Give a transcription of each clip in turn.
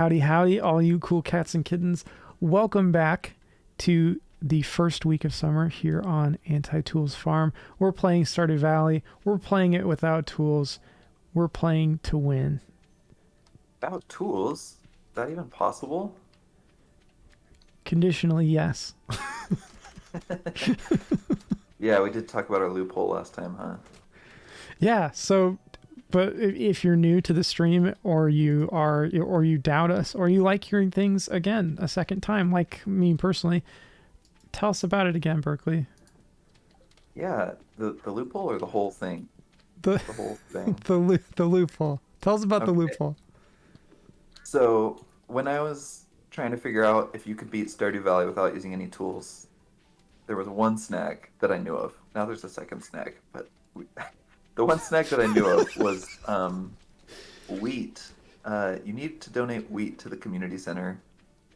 Howdy, howdy, all you cool cats and kittens. Welcome back to the first week of summer here on Anti-Tools Farm. We're playing Stardew Valley. We're playing it without tools. We're playing to win. Without tools? Is that even possible? Conditionally, yes. Yeah, we did talk about our loophole last time, huh? Yeah, so, but if you're new to the stream or you doubt us, or you like hearing things again a second time, like me personally, tell us about it again, Berkeley. Yeah, the loophole or the whole thing? The, The whole thing. the loophole. Tell us about the Okay. loophole. So, when I was trying to figure out if you could beat Stardew Valley without using any tools, there was one snag that I knew of. Now there's a second snag, but the one snag that I knew of was wheat. You need to donate wheat to the community center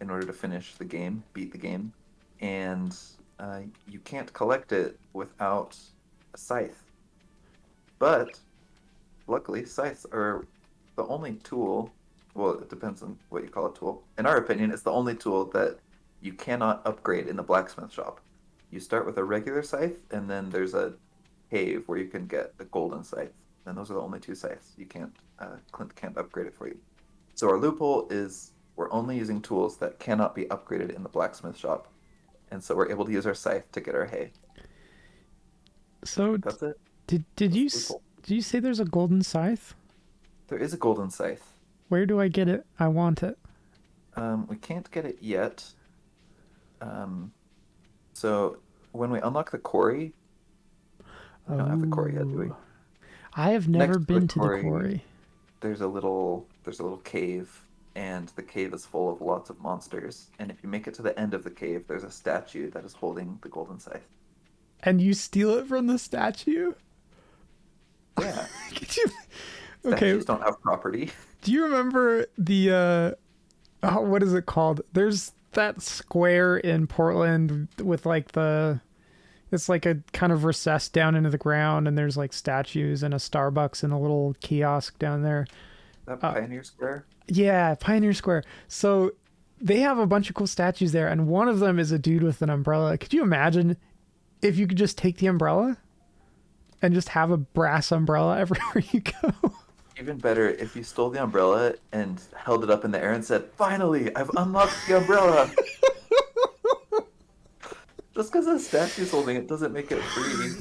in order to finish the game, beat the game, and you can't collect it without a scythe. But luckily, scythes are the only tool. Well, it depends on what you call a tool. In our opinion, it's the only tool that you cannot upgrade in the blacksmith shop. You start with a regular scythe, and then there's a cave where you can get a golden scythe. And those are the only two scythes. You can't, Clint can't upgrade it for you. So our loophole is we're only using tools that cannot be upgraded in the blacksmith shop. And so we're able to use our scythe to get our hay. So That's it. did That's you the loophole. did you say there's a golden scythe? There is a golden scythe. Where do I get it? I want it. We can't get it yet. Um, so when we unlock the quarry, we don't have the quarry yet, do we? Oh, I have never Next to the been to the quarry, quarry. there's a little cave, and the cave is full of lots of monsters. And if you make it to the end of the cave, there's a statue that is holding the golden scythe. And you steal it from the statue? Yeah, Could you? Okay. statues don't have property. Do you remember the oh, what is it called? There's that square in Portland with like the it's like a kind of recess down into the ground, and there's like statues and a Starbucks and a little kiosk down there. That Uh, Pioneer Square. yeah, Pioneer Square. So they have a bunch of cool statues there, and one of them is a dude with an umbrella. Could you imagine if you could just take the umbrella and just have a brass umbrella everywhere you go? Even better if you stole the umbrella and held it up in the air and said, "Finally, I've unlocked the umbrella." Just because a statue's holding it doesn't make it free.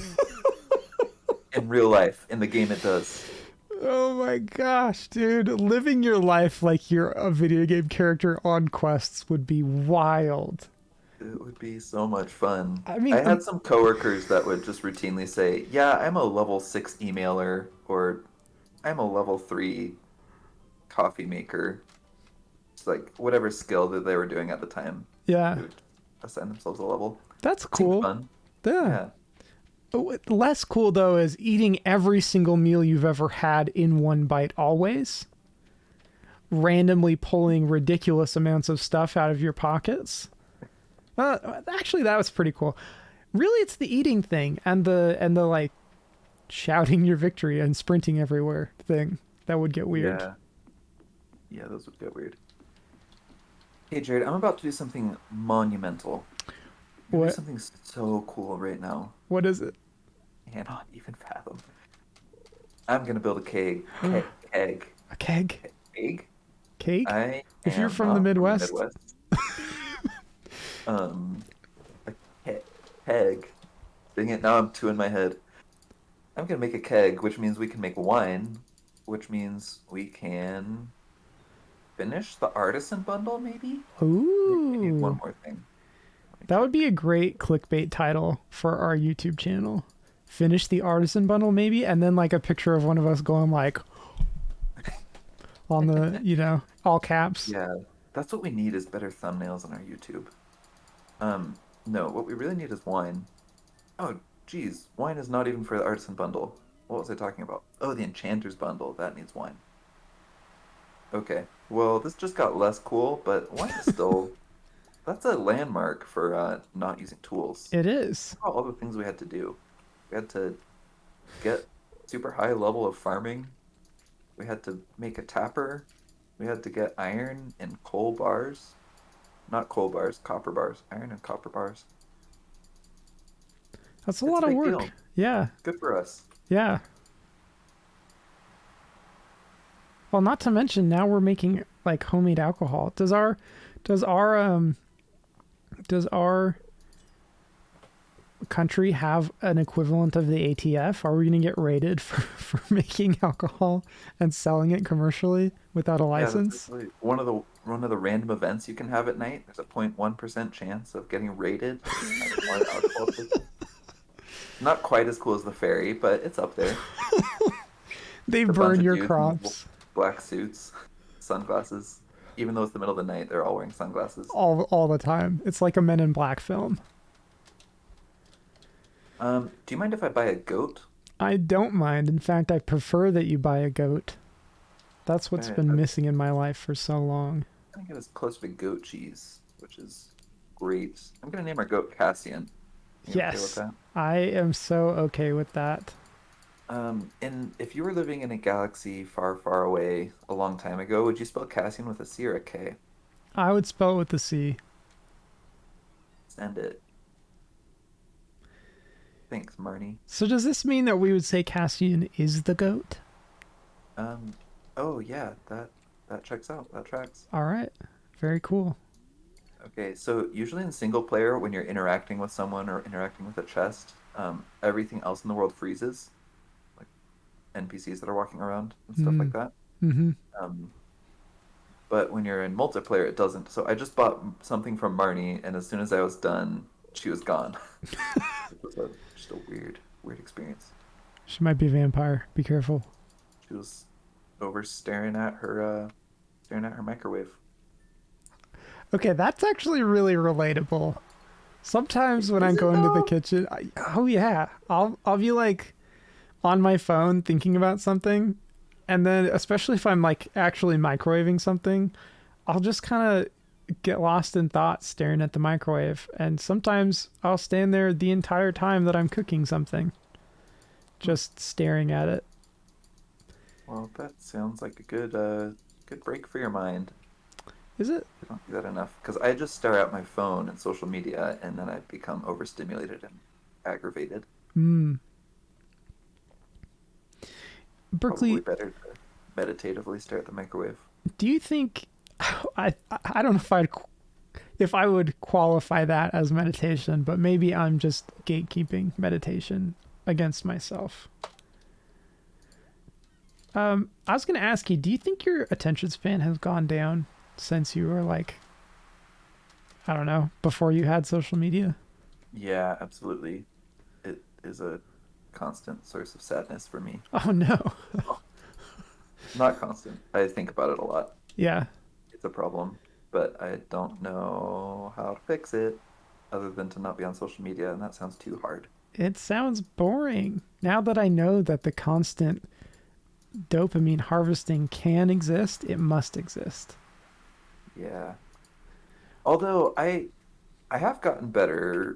In real life, in the game, it does. Oh my gosh, dude. Living your life like you're a video game character on quests would be wild. It would be so much fun. I I mean, had some coworkers that would just routinely say, "Yeah, I'm a level 6 emailer," or "I'm a level 3 coffee maker." It's like whatever skill that they were doing at the time. yeah, They would assign themselves a level. that's Seemed cool. fun. Yeah. Yeah. Less cool though is eating every single meal you've ever had in one bite always. Randomly pulling ridiculous amounts of stuff out of your pockets. Actually, that was pretty cool. Really, it's the eating thing and the like shouting your victory and sprinting everywhere thing that would get weird. Yeah. Yeah, those would get weird. Hey, Jared, I'm about to do something monumental. I'm gonna do What? something so cool right now. What is it? Cannot even fathom. I'm gonna build a keg. Keg. A keg? Keg? Cake? I If you're am from the not from the Midwest, Midwest. Um, a keg. Dang it, now I'm two in my head. I'm gonna make a keg, which means we can make wine, which means we can finish the artisan bundle, maybe? We need one ooh, more thing. Let me that would check. be a great clickbait title for our YouTube channel. Finish the artisan bundle, maybe, and then like a picture of one of us going like on the, all caps. Yeah, that's what we need is better thumbnails on our YouTube. Um, no, what we really need is wine. Oh, geez, wine is not even for the artisan bundle. What was I talking about? Oh, the enchanter's bundle. That needs wine. Okay, well, this just got less cool, but wine is still... That's a landmark for not using tools. It is. Think about all the things we had to do. We had to get super high level of farming. We had to make a tapper. We had to get iron and coal bars. Not coal bars, copper bars. Iron and copper bars. That's a It's lot a of big work. deal. Yeah. Good for us. Yeah. Well, not to mention now we're making like homemade alcohol. Does our does our country have an equivalent of the ATF? Are we going to get raided for making alcohol and selling it commercially without a Yeah, that's license? actually one of the random events you can have at night. There's a 0.1% chance of getting raided if you have more alcohol taken. Not quite as cool as the ferry, but it's up there. They It's a bunch burn of your dudes in crops black suits, sunglasses. Even though it's the middle of the night, they're all wearing sunglasses. all the time. It's like a Men in Black film. Do you mind if I buy a goat? I don't mind. In fact, I prefer that you buy a goat. That's what's Okay, been I'm missing in my life for so long. gonna get us close to goat cheese, which is great. I'm gonna name our goat Cassian. You okay with Yes, that? I am so okay with that. And if you were living in a galaxy far, far away a long time ago, would you spell Cassian with a C or a K? I would spell it with the C. Send it. Thanks, Marnie. So does this mean that we would say Cassian is the goat? Um, oh yeah, that checks out. That tracks. All right. Very cool. Okay, so usually in single player, when you're interacting with someone or interacting with a chest, everything else in the world freezes, like NPCs that are walking around and stuff like Mm. that. Mm-hmm. Um, but when you're in multiplayer, it doesn't. So I just bought something from Marnie, and as soon as I was done, she was gone. It was just a weird experience. She might be a vampire. Be careful. She was over staring at her microwave. Okay, that's actually really relatable. Sometimes when I Is it go into the though? kitchen, oh yeah, I'll be like on my phone thinking about something, and then especially if I'm like actually microwaving something, I'll just kind of get lost in thought staring at the microwave, and sometimes I'll stand there the entire time that I'm cooking something, just staring at it. Well, that sounds like a good break for your mind. Is it? I don't do that enough because I just stare at my phone and social media, and then I become overstimulated and aggravated. Hmm. Probably Berkeley, better to meditatively stare at the microwave. do you think I don't know if I would qualify that as meditation, but maybe I'm just gatekeeping meditation against myself. I was going to ask you, do you think your attention span has gone down since you were like, I don't know, before you had social media? Yeah, absolutely. It is a constant source of sadness for me. Oh no. Not constant. I think about it a lot. Yeah. It's a problem, but I don't know how to fix it other than to not be on social media, and that sounds too hard. It sounds boring. Now that I know that the constant dopamine harvesting can exist, it must exist. Yeah. Although I have gotten better.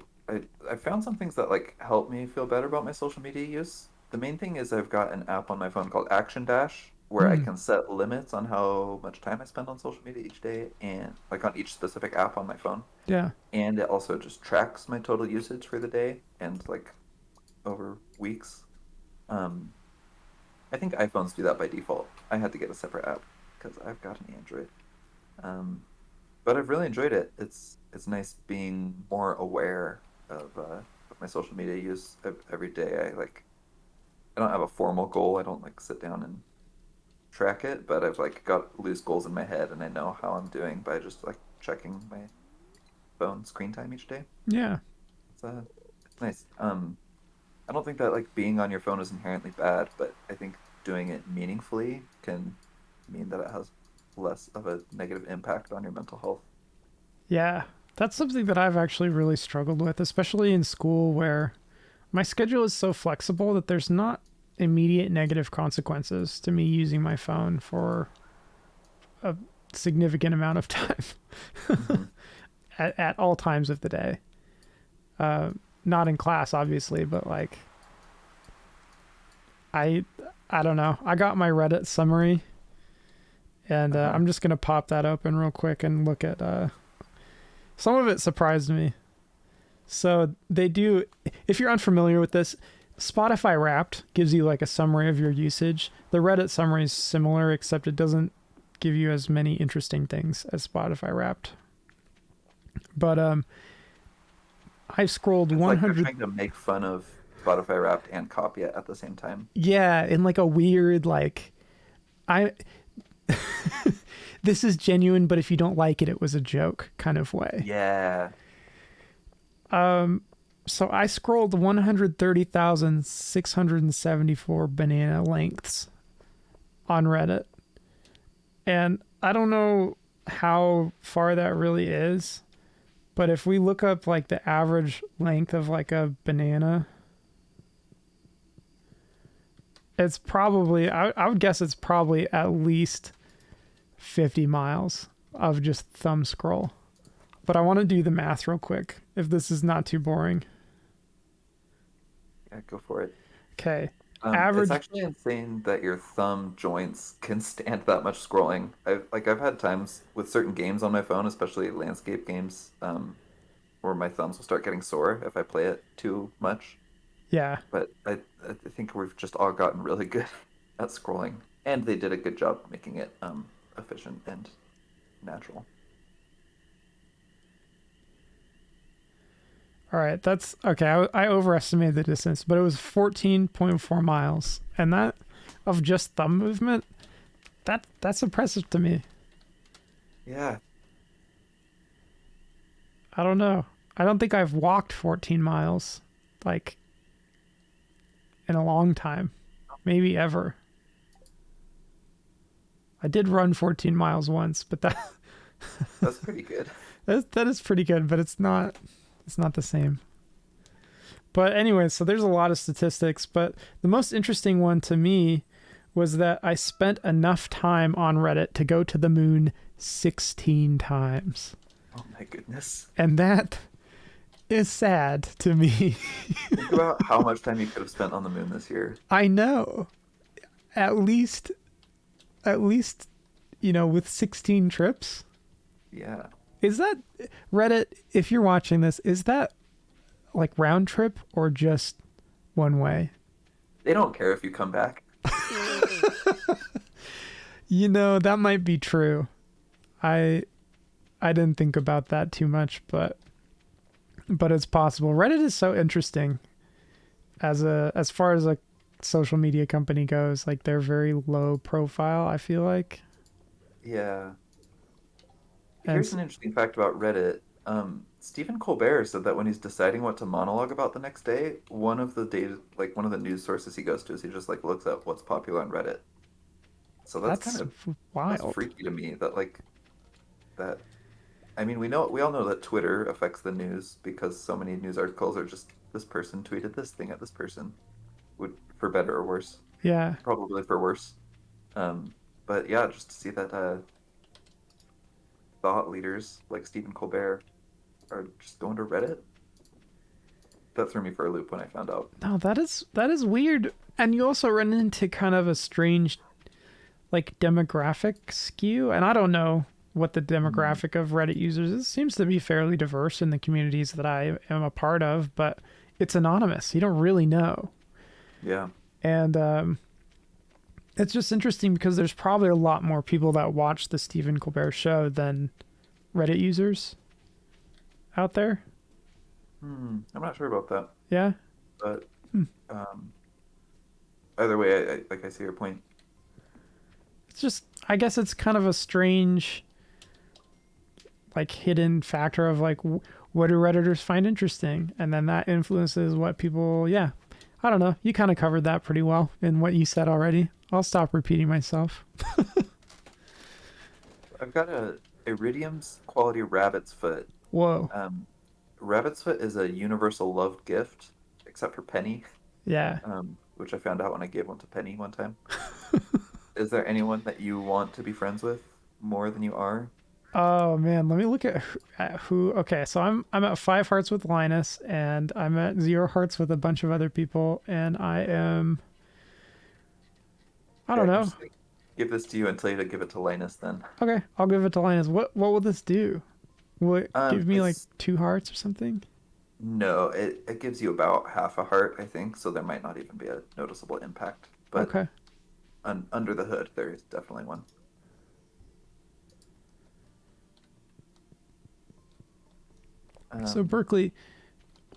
I found some things that like help me feel better about my social media use. The main thing is I've got an app on my phone called Action Dash where I Hmm. can set limits on how much time I spend on social media each day and like on each specific app on my phone. Yeah. And it also just tracks my total usage for the day and like over weeks. Um, I think iPhones do that by default. I had to get a separate app because I've got an Android. Um, but I've really enjoyed it. It's nice being more aware of my social media use every day. I don't have a formal goal. I don't like sit down and track it, but I've like got loose goals in my head, and I know how I'm doing by just like checking my phone screen time each day. Yeah. It's nice. I don't think that like being on your phone is inherently bad, but I think doing it meaningfully can mean that it has less of a negative impact on your mental health. Yeah. That's something that I've actually really struggled with, especially in school where my schedule is so flexible that there's not immediate negative consequences to me using my phone for a significant amount of time Hmm. at all times of the day. Uh, Not in class, obviously, but like I I don't know. I got my Reddit summary And Uh-huh. I'm just going to pop that open real quick and look at some of it surprised me. So they do, if you're unfamiliar with this, Spotify Wrapped gives you like a summary of your usage. The Reddit summary is similar, except it doesn't give you as many interesting things as Spotify Wrapped. But I scrolled It's like they're 100. trying to make fun of Spotify Wrapped and copy it at the same time. Yeah, in like a weird like I this is genuine, but if you don't like it, it was a joke kind of way. Yeah. So I scrolled 130,674 banana lengths on Reddit. And I don't know how far that really is, but if we look up like the average length of like a banana, it's probably, I would guess it's probably at least 50 miles of just thumb scroll. But I want to do the math real quick if this is not too boring. Yeah, go for it. Okay. It's Average. actually insane that your thumb joints can stand that much scrolling. I've had times with certain games on my phone, especially landscape games, where my thumbs will start getting sore if I play it too much. Yeah. But I think we've just all gotten really good at scrolling, and they did a good job making it efficient and natural. All right. That's okay. I overestimated the distance, but it was 14.4 miles. And that of just thumb movement, that's impressive to me. Yeah, I don't know. I don't think I've walked 14 miles like in a long time. Maybe ever. I did run 14 miles once, but that's pretty good. that is pretty good, but it's not the same. But anyway, so there's a lot of statistics, but the most interesting one to me was that I spent enough time on Reddit to go to the moon 16 times. Oh my goodness. And that is sad to me. Think about how much time you could have spent on the moon this year. I know. At least with 16 trips. Yeah. Is that Reddit, if you're watching this, is that like round trip or just one way? They don't care if you come back. That might be true. I didn't think about that too much, but it's possible. Reddit is so interesting as far as a social media company goes. Like they're very low profile, I feel like. Yeah. And Here's an interesting fact about Reddit. Stephen Colbert said that when he's deciding what to monologue about the next day, one of the news sources he goes to is he just like looks up what's popular on Reddit. So that's that's wild. freaky to me that like that. I mean, we all know that Twitter affects the news because so many news articles are just this person tweeted this thing at this person, would for better or worse, Yeah. probably for worse. But yeah, just to see that thought leaders like Stephen Colbert are just going to Reddit. That threw me for a loop when I found out. No, that is weird. And you also run into kind of a strange like demographic skew. And I don't know what the Mm, demographic of Reddit users is. It seems to be fairly diverse in the communities that I am a part of, but it's anonymous. You don't really know. yeah, And it's just interesting because there's probably a lot more people that watch the Stephen Colbert show than Reddit users out there. I'm not sure about that, Yeah. but Hmm. um, either way, I see your point. It's just, I guess it's kind of a strange, like, hidden factor of, like, what do Redditors find interesting? And then that influences what people, yeah. I don't know. You kind of covered that pretty well in what you said already. I'll stop repeating myself. I've got a Iridium's quality rabbit's foot. Whoa. Um, rabbit's foot is a universal loved gift, except for Penny, Yeah. which I found out when I gave one to Penny one time. Is there anyone that you want to be friends with more than you are? Oh man, let me look at who. Okay, so I'm at 5 hearts with Linus, and I'm at 0 hearts with a bunch of other people, and I am. I Yeah, don't I'm know. just give this to you and tell you to give it to Linus then. Okay, I'll give it to Linus. What will this do? What, give me like It's 2 hearts or something? no, it gives you about half a heart, I think, so there might not even be a noticeable impact. But Okay. under the hood, there is definitely one. So Um, Berkeley,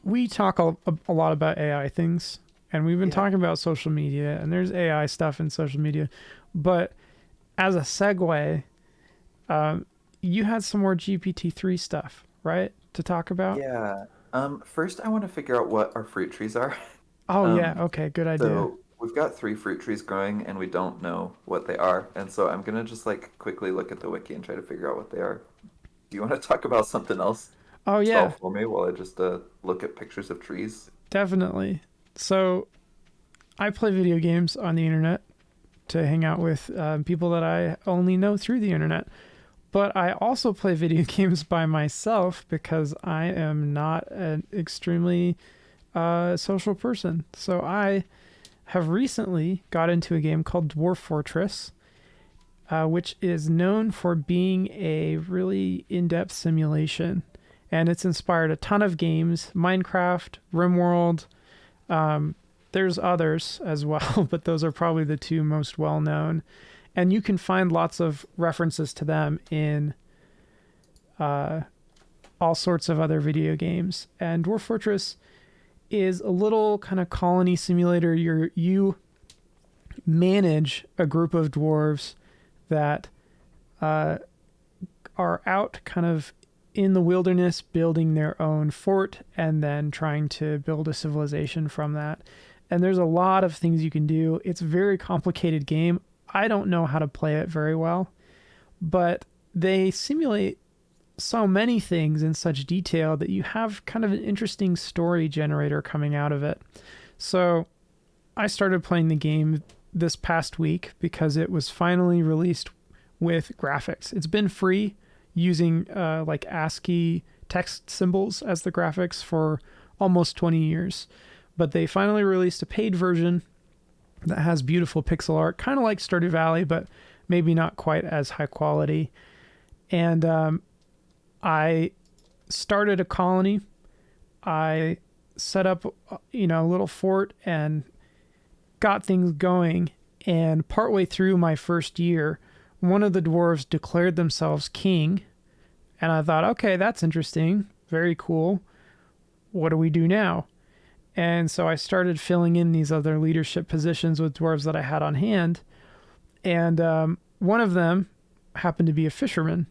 we talk a lot about AI things, and we've been yeah, talking about social media, and there's AI stuff in social media. But as a segue, you had some more GPT-3 stuff, right, to talk about? yeah. First, I want to figure out what our fruit trees are. Oh yeah, Um, okay, good idea. so we've got three fruit trees growing, and we don't know what they are. And so I'm gonna just like quickly look at the wiki and try to figure out what they are. Do you want to talk about something else? Oh Stall yeah, for me while I just look at pictures of trees. definitely. So I play video games on the internet to hang out with people that I only know through the internet. But I also play video games by myself because I am not an extremely social person. So I have recently got into a game called Dwarf Fortress, which is known for being a really in-depth simulation. And it's inspired a ton of games: Minecraft, RimWorld. There's others as well, but those are probably the two most well known. And you can find lots of references to them in all sorts of other video games. And Dwarf Fortress is a little kind of colony simulator. You manage a group of dwarves that are out kind of in the wilderness building their own fort and then trying to build a civilization from that. And there's a lot of things you can do. It's a very complicated game. I don't know how to play it very well, but they simulate so many things in such detail that you have kind of an interesting story generator coming out of it. So I started playing the game this past week because it was finally released with graphics. It's been free using like ASCII text symbols as the graphics for almost 20 years. But they finally released a paid version that has beautiful pixel art, kind of like Stardew Valley, but maybe not quite as high quality. And I started a colony. I set up, a little fort and got things going. And partway through my first year, one of the dwarves declared themselves king. And I thought, okay, that's interesting. Very cool. What do we do now? And so I started filling in these other leadership positions with dwarves that I had on hand. And one of them happened to be a fisherman.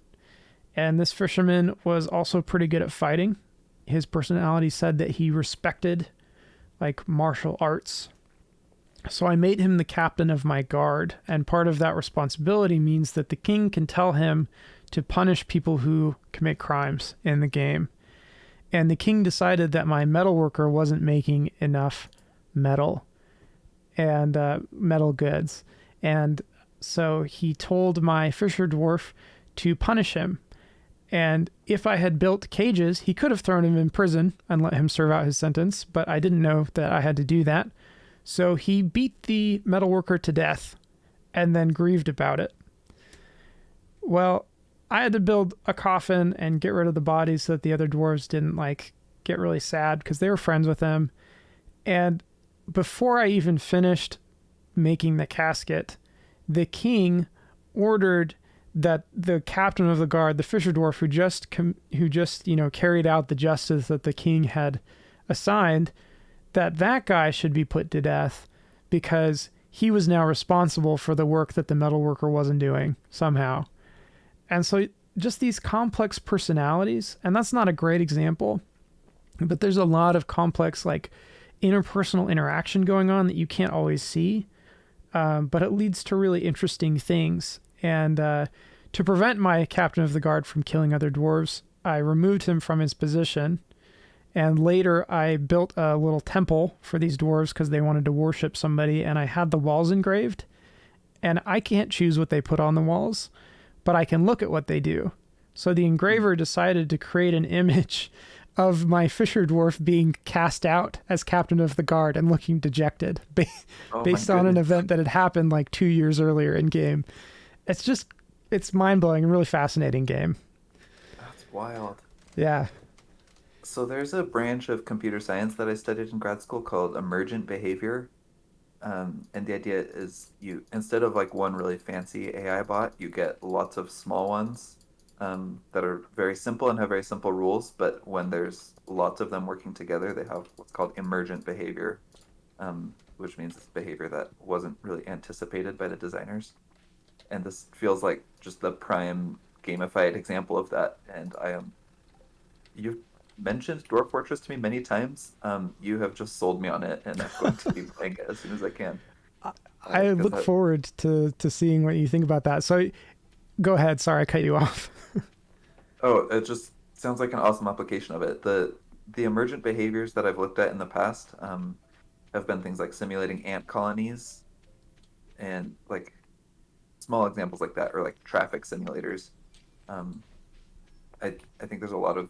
And this fisherman was also pretty good at fighting. His personality said that he respected like martial arts. So I made him the captain of my guard. And part of that responsibility means that the king can tell him to punish people who commit crimes in the game. And the king decided that my metal worker wasn't making enough metal and metal goods. And so he told my fisher dwarf to punish him. And if I had built cages, he could have thrown him in prison and let him serve out his sentence. But I didn't know that I had to do that. So he beat the metal worker to death and then grieved about it. Well, I had to build a coffin and get rid of the bodies so that the other dwarves didn't get really sad because they were friends with him. And before I even finished making the casket, the king ordered that the captain of the guard, the fisher dwarf who just carried out the justice that the king had assigned, that guy should be put to death because he was now responsible for the work that the metal worker wasn't doing somehow. And so just these complex personalities, and that's not a great example, but there's a lot of complex interpersonal interaction going on that you can't always see, but it leads to really interesting things. And to prevent my captain of the guard from killing other dwarves, I removed him from his position. And later I built a little temple for these dwarves because they wanted to worship somebody, and I had the walls engraved. And I can't choose what they put on the walls, but I can look at what they do. So the engraver decided to create an image of my Fisher dwarf being cast out as captain of the guard and looking dejected Oh my based on an goodness. event that had happened like 2 years earlier in game. It's just, it's mind blowing and really fascinating game. That's wild. Yeah. So there's a branch of computer science that I studied in grad school called emergent behavior. And the idea is you, instead of like one really fancy AI bot, you get lots of small ones that are very simple and have very simple rules. But when there's lots of them working together, they have what's called emergent behavior, which means it's behavior that wasn't really anticipated by the designers. And this feels like just the prime gamified example of that. And I am you've mentioned Dwarf Fortress to me many times. You have just sold me on it, and I'm going to be playing it as soon as I can. I Because look forward to seeing what you think about that. So go ahead. Sorry, I cut you off. oh, it just sounds like an awesome application of it. The emergent behaviors that I've looked at in the past have been things like simulating ant colonies and like small examples like that, or like traffic simulators. Um, I think there's a lot of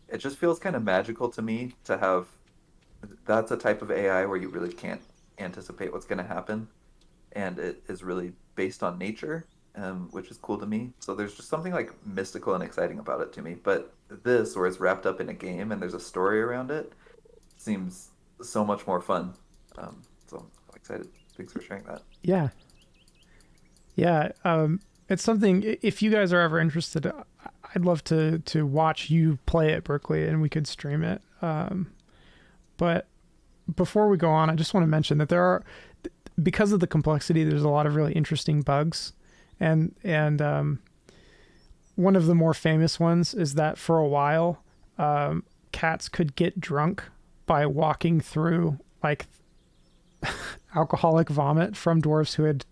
it just feels kind of magical to me to have that's a type of AI where you really can't anticipate what's going to happen, and it is really based on nature, which is cool to me. So there's just something like mystical and exciting about it to me. But this, where it's wrapped up in a game and there's a story around it, seems so much more fun. So I'm excited. Thanks for sharing that. Yeah. Yeah. It's something, if you guys are ever interested, I'd love to watch you play at Berkeley and we could stream it. But before we go on, I just want to mention that there are, because of the complexity, there's a lot of really interesting bugs. And one of the more famous ones is that for a while, cats could get drunk by walking through like alcoholic vomit from dwarves who had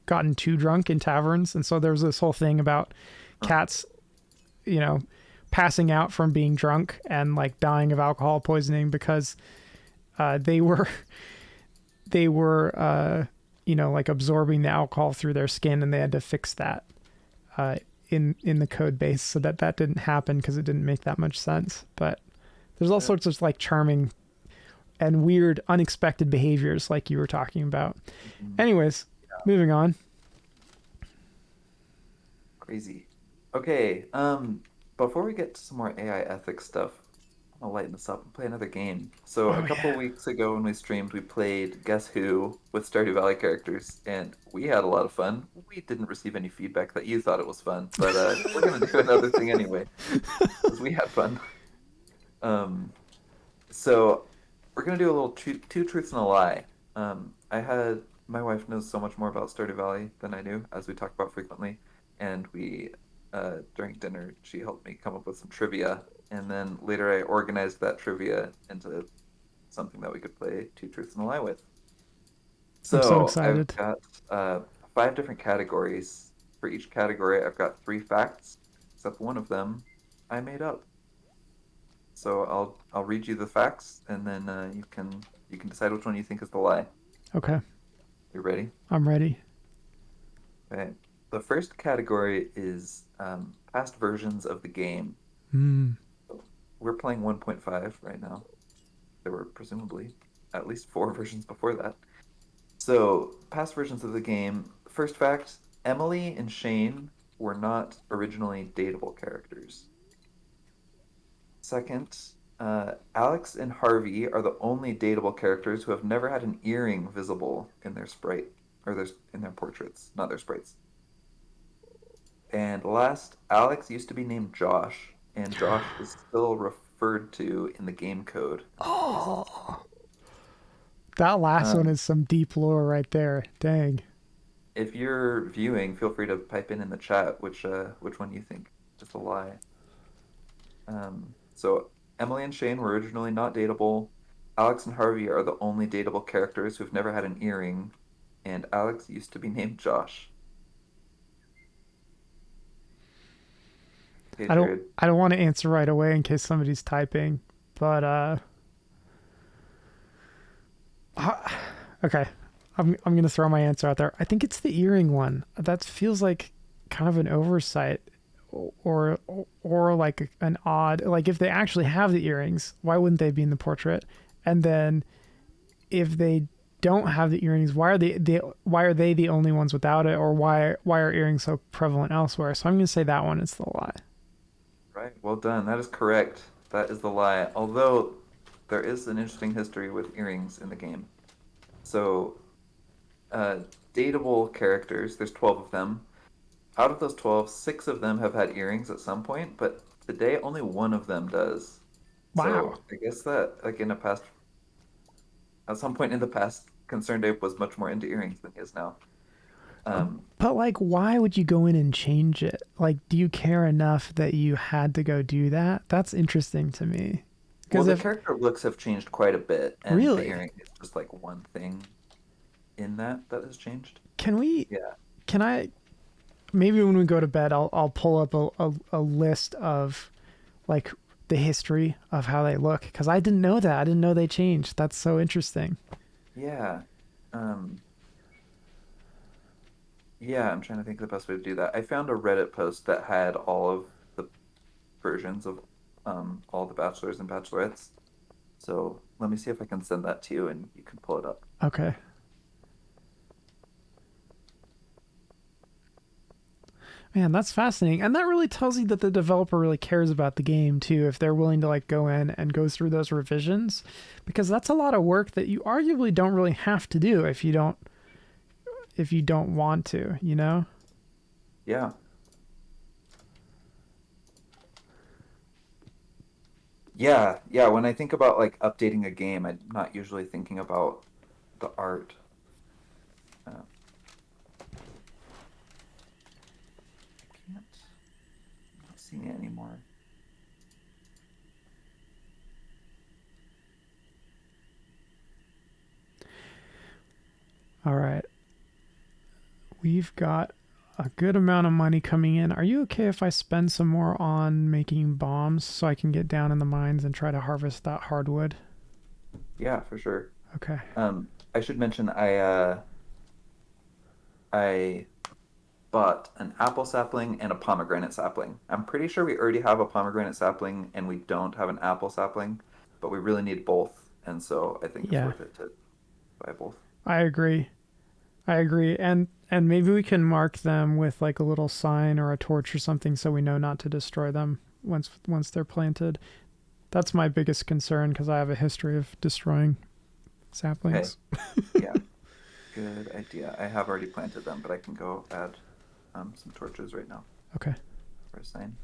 gotten too drunk in taverns. And so there was this whole thing about cats, passing out from being drunk and like dying of alcohol poisoning because they were like absorbing the alcohol through their skin, and they had to fix that in the code base so that didn't happen because it didn't make that much sense. But there's all sorts of like charming and weird unexpected behaviors like you were talking about. Anyways, moving on. Crazy. Okay, before we get to some more AI ethics stuff, I'll lighten this up and play another game. So a Oh couple yeah. weeks ago when we streamed, we played Guess Who with Stardew Valley characters, and we had a lot of fun. We didn't receive any feedback that you thought it was fun, but we're gonna do another thing anyway because we had fun. Um, so we're gonna do a little two truths and a lie. I had my wife knows so much more about Stardew Valley than I do, as we talk about frequently, and we during dinner she helped me come up with some trivia, and then later I organized that trivia into something that we could play two truths and a lie with. I'm so So I've excited. got five different categories. For each category, I've got three facts, except one of them I made up. So I'll read you the facts, and then you can decide which one you think is the lie. Okay. You ready? I'm ready. Okay. The first category is past versions of the game. Hmm. We're playing 1.5 right now. There were presumably at least four versions before that. So, past versions of the game. First fact, Emily and Shane were not originally dateable characters. Second, Alex and Harvey are the only dateable characters who have never had an earring visible in their sprite, or in their portraits, not their sprites. And last, Alex used to be named Josh, and Josh is still referred to in the game code in some cases. Oh, that last one Um, is some deep lore right there. Dang. if you're viewing, feel free to pipe in the chat which one you think. Just a lie. So Emily and Shane were originally not dateable. Alex and Harvey are the only dateable characters who've never had an earring, and Alex used to be named Josh. Okay, I don't Jared. I don't want to answer right away in case somebody's typing, but okay. I'm gonna throw my answer out there. I think it's the earring one. That feels like kind of an oversight. or or like an odd, like if they actually have the earrings, why wouldn't they be in the portrait? And then if they don't have the earrings, why are they the only ones without it, or why are earrings so prevalent elsewhere? So I'm gonna say that one is the lie. Right, well done. That is correct. That is the lie. Although there is an interesting history with earrings in the game. So, uh, dateable characters, there's 12 of them. Out of those 12, 6 of them have had earrings at some point, but today only one of them does. Wow. So, I guess that, like in the past, at some point in the past, Concerned Ape was much more into earrings than he is now. Um, But like, why would you go in and change it? Like, do you care enough that you had to go do that? That's interesting to me. well, Because the if character looks have changed quite a bit, and the really, earring is just like one thing in that has changed. can we? Yeah. Can I? Maybe when we go to bed, I'll pull up a list of like the history of how they look, because I didn't know that. I didn't know they changed. That's so interesting. Yeah. Um, yeah, I'm trying to think of the best way to do that. I found a Reddit post that had all of the versions of all the bachelors and bachelorettes. So let me see if I can send that to you and you can pull it up. Okay. Man, that's fascinating. And that really tells you that the developer really cares about the game too, if they're willing to like go in and go through those revisions, because that's a lot of work that you arguably don't really have to do if you don't want to, you know? Yeah. Yeah, yeah. When I think about like updating a game, I'm not usually thinking about the art. I can't, I'm not seeing it anymore. All right. We've got a good amount of money coming in. Are you okay if I spend some more on making bombs so I can get down in the mines and try to harvest that hardwood? Yeah, for sure. Okay. I should mention I bought an apple sapling and a pomegranate sapling. I'm pretty sure we already have a pomegranate sapling and we don't have an apple sapling, but we really need both, and so I think it's Yeah, worth it to buy both. I agree. I agree. And maybe we can mark them with like a little sign or a torch or something so we know not to destroy them once they're planted. That's my biggest concern because I have a history of destroying Okay, saplings. yeah, good idea. I have already planted them, but I can go add some torches right now Okay. for a sign.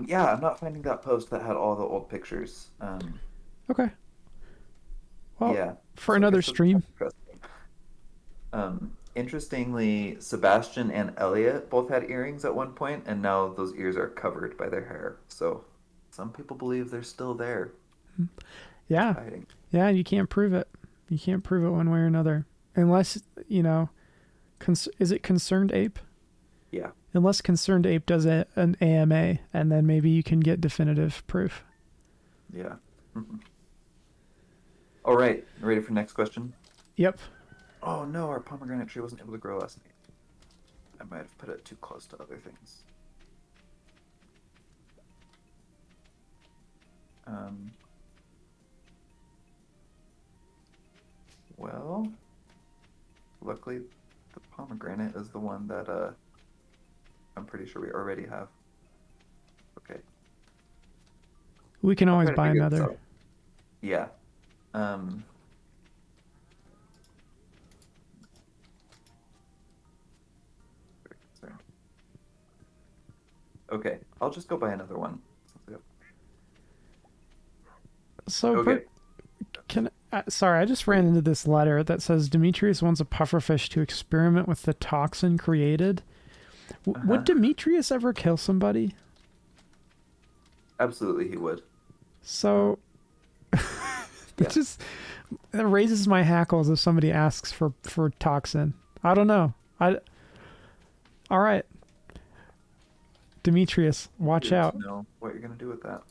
Yeah, I'm not finding that post that had all the old pictures. Okay. Well, Yeah, for so I another guess that's stream. interesting. Interestingly, Sebastian and Elliot both had earrings at one point, and now those ears are covered by their hair. So some people believe they're still there, just Yeah. hiding. Yeah, you can't prove it. You can't prove it one way or another. Unless, is it Concerned Ape? Yeah, Unless Concerned Ape does an AMA, and then maybe you can get definitive proof. yeah. Mhm. All right, ready for next question? Yep. Oh no, our pomegranate tree wasn't able to grow last night. I might have put it too close to other things. Um, well, luckily the pomegranate is the one that I'm pretty sure we already have. Okay, We can I'll always try to buy figure this another. out. Yeah. Um, very concerned. Okay, I'll just go buy another one. So, Okay. sorry, I just ran into this letter that says Demetrius wants a pufferfish to experiment with the toxin created. Would Uh-huh. Demetrius ever kill somebody? Absolutely, he would. So, that Yeah. just that raises my hackles if somebody asks for toxin. I don't know. All right, Demetrius, watch Curious out. to know what you're gonna do with that.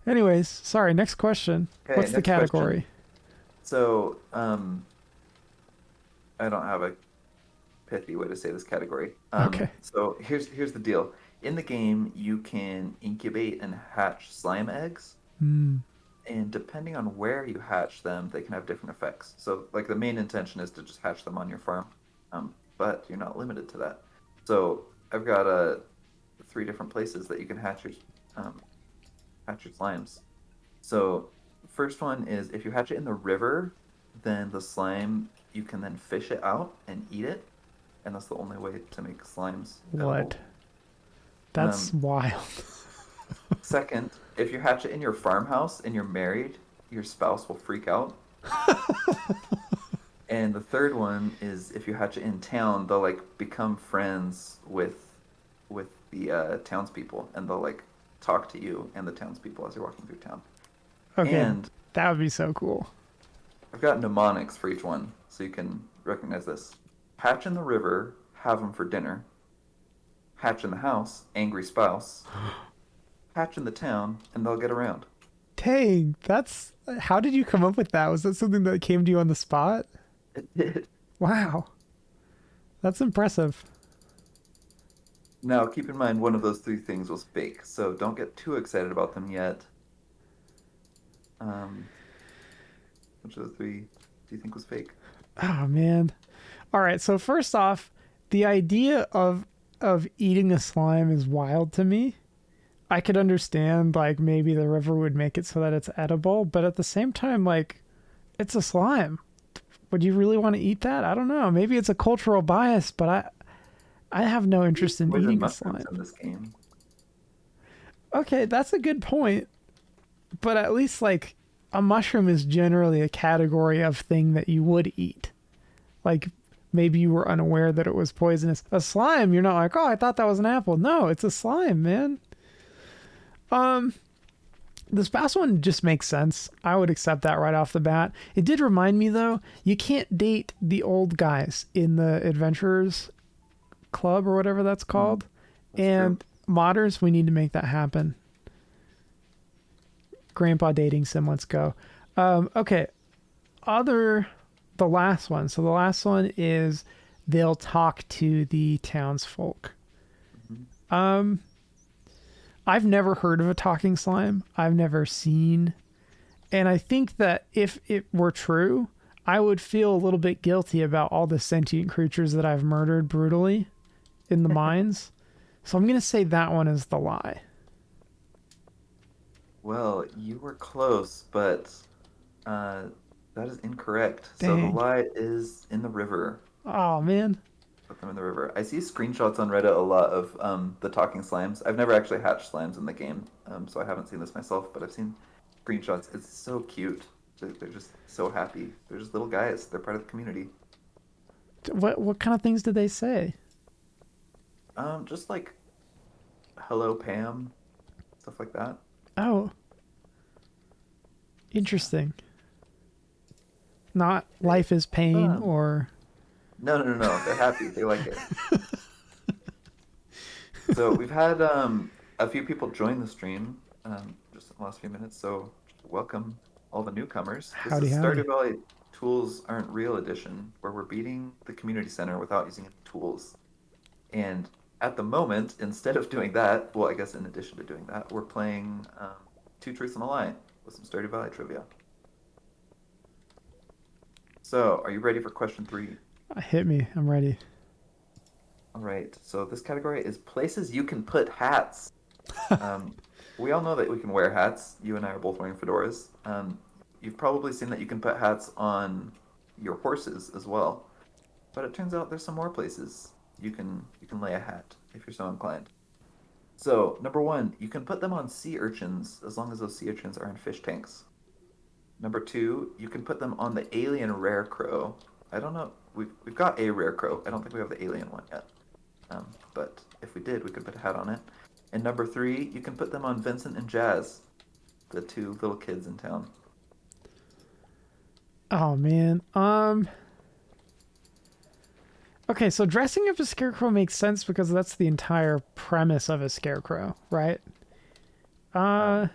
Anyways, sorry. Next question. Okay, What's the next question. category? So, I don't have a pithy way to say this category. Okay. So here's the deal. in the game, you can incubate and hatch slime eggs, Hmm. and depending on where you hatch them, they can have different effects. So, like the main intention is to just hatch them on your farm, but you're not limited to that. So, I've got three different places that you can um, hatch your slimes. So, first one is if you hatch it in the river, then the slime you can then fish it out and eat it, and that's the only way to make slimes What? edible. That's Um, wild. Second, if you hatch it in your farmhouse and you're married, your spouse will freak out. And the third one is if you hatch it in town, they'll like become friends with the townspeople, and they'll like talk to you and the townspeople as you're walking through town. Okay, And that would be so cool. I've got mnemonics for each one, so you can recognize this. Hatch in the river, have them for dinner. Hatch in the house, angry spouse. Hatch in the town, and they'll get around. Dang, that's how did you come up with that? Was that something that came to you on the spot? It did. Wow, that's impressive. Now, keep in mind, one of those three things was fake, so don't get too excited about them yet. Um, which of the three do you think was fake? Oh man. All right, so first off, the idea of eating a slime is wild to me. I could understand like maybe the river would make it so that it's edible, but at the same time like it's a slime. Would you really want to eat that? I don't know. Maybe it's a cultural bias, but I have no interest in Poison eating a mushrooms slime. in this game. Okay, that's a good point, but at least like a mushroom is generally a category of thing that you would eat. Like maybe you were unaware that it was poisonous. A slime, you're not like, "Oh, I thought that was an apple." No, it's a slime, man. Um this past one just makes sense. I would accept that right off the bat. It did remind me though, you can't date the old guys in the adventurers club or whatever that's Mm, called. that's true. And modders, we need to make that happen. Grandpa dating sim, let's go. Okay, other the last one. So the last one is they'll talk to the townsfolk. Mhm. Um, I've never heard of a talking slime. I've never seen, and I think that if it were true, I would feel a little bit guilty about all the sentient creatures that I've murdered brutally in the mines. So I'm gonna say that one is the lie. Well, you were close, but uh, that is incorrect. So the Dang. lie is in the river. Oh man. Put them in the river. I see screenshots on Reddit a lot of the talking slimes. I've never actually hatched slimes in the game, so I haven't seen this myself, but I've seen screenshots. It's so cute. They're just so happy. They're just little guys. They're part of the community. What kind of things did they say? Just like hello Pam, stuff like that. Oh, interesting. Not life is pain Fun. or No. They're happy. They like it. So we've had a few people join the stream just in the last few minutes. So welcome all the newcomers. This howdy is howdy. Stardew Valley Tools Aren't Real Edition, where we're beating the community center without using any tools. And at the moment, instead of doing that, well, I guess in addition to doing that, we're playing Two Truths and a Lie with some Stardew Valley trivia. So, are you ready for question three? Hit me. I'm ready. All right. So this category is places you can put hats. Um, we all know that we can wear hats. You and I are both wearing fedoras. You've probably seen that you can put hats on your horses as well. But it turns out there's some more places you can lay a hat if you're so inclined. So number one, you can put them on sea urchins as long as those sea urchins are in fish tanks. Number two, you can put them on the alien rare crow. I don't know. We've got a rare crow. I don't think we have the alien one yet. But if we did, we could put a hat on it. And number three, you can put them on Vincent and Jazz, the two little kids in town. Oh man. Okay, so dressing up a scarecrow makes sense because that's the entire premise of a scarecrow, right? Yeah.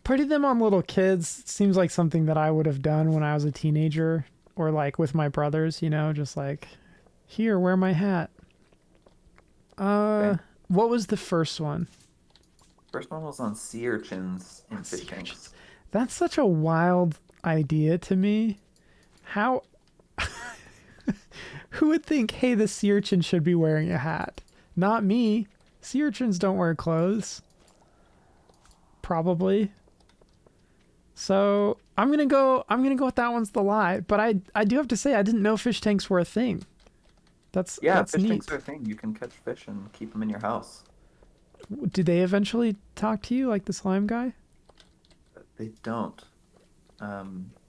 Putting them on little kids seems like something that I would have done when I was a teenager or like with my brothers, just like, here, wear my hat. Uh, Okay. what was the first one? First one was on sea urchins in fish Sea urchins. tanks. That's such a wild idea to me. How? Who would think, hey, the sea urchin should be wearing a hat? Not me. Sea urchins don't wear clothes. Probably. So I'm gonna go. I'm gonna go with that one's the lie. But I do have to say I didn't know fish tanks were a thing. Yeah, That's fish tanks neat. are a thing. You can catch fish and keep them in your house. Did they eventually talk to you like the slime guy? They don't.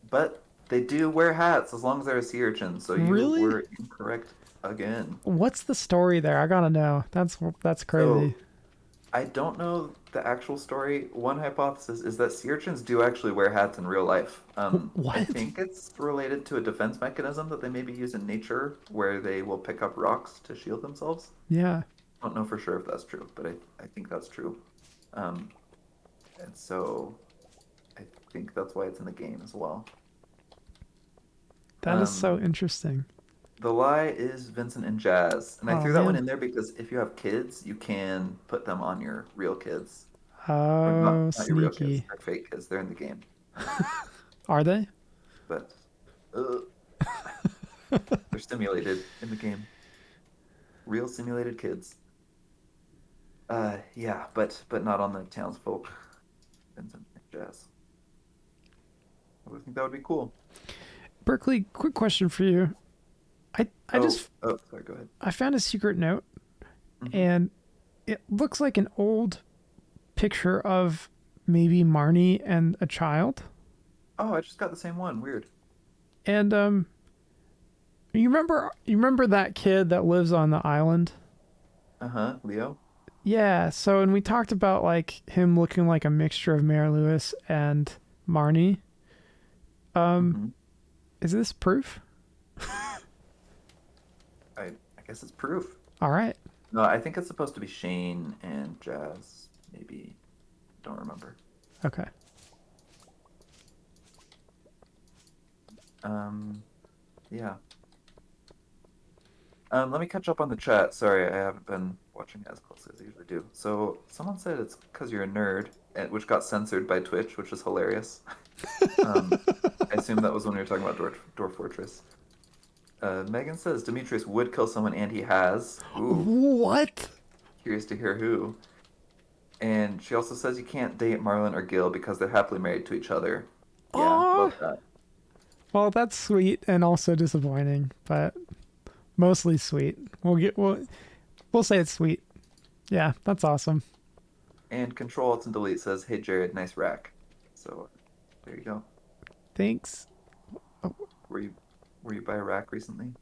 But they do wear hats as long as they're a sea urchin. So you Really? were incorrect again. What's the story there? I gotta know. That's crazy. So I don't know the actual story. One hypothesis is that sea urchins do actually wear hats in real life. I What? think it's related to a defense mechanism that they maybe use in nature where they will pick up rocks to shield themselves. Yeah, I don't know for sure if that's true, but I think that's true. Um, and so I think that's why it's in the game as well. that is Um, so interesting. the lie is Vincent and Jazz. And I Oh threw that one man. in there because if you have kids, you can put them on your real kids. Or Oh, not your real kids, sneaky. they're fake kids. They're in the game. Are they? But uh, they're simulated in the game. Real simulated kids. Yeah, but not on the townsfolk. Vincent and Jazz. I would think that would be cool. Berkeley, quick question for you. I Oh, just oh, sorry, go ahead. I found a secret note Hmm. and it looks like an old picture of maybe Marnie and a child. Oh, I just got the same one. Weird. And you remember that kid that lives on the island? Uh-huh, Leo. Yeah, so and we talked about like him looking like a mixture of Mayor Lewis and Marnie. Um, Hmm. is this proof? I guess it's proof. All right. No, I think it's supposed to be Shane and Jazz. Maybe. Don't remember. Okay. Um, yeah. Let me catch up on the chat. Sorry, I haven't been watching as closely as I usually do. So, someone said it's because you're a nerd, which got censored by Twitch, which is hilarious. Um, I assume that was when we were talking about Dwarf Fortress. Megan says Demetrius would kill someone, and he has. Ooh, What? curious to hear who. And she also says you can't date Marlon or Gil because they're happily married to each other. Yeah, Oh, love that. well, that's sweet and also disappointing, but mostly sweet. We'll say it's sweet. Yeah, that's awesome. And Control Alt and Delete says, "Hey Jared, nice rack." So there you go. Thanks. Were you were you by a rack recently?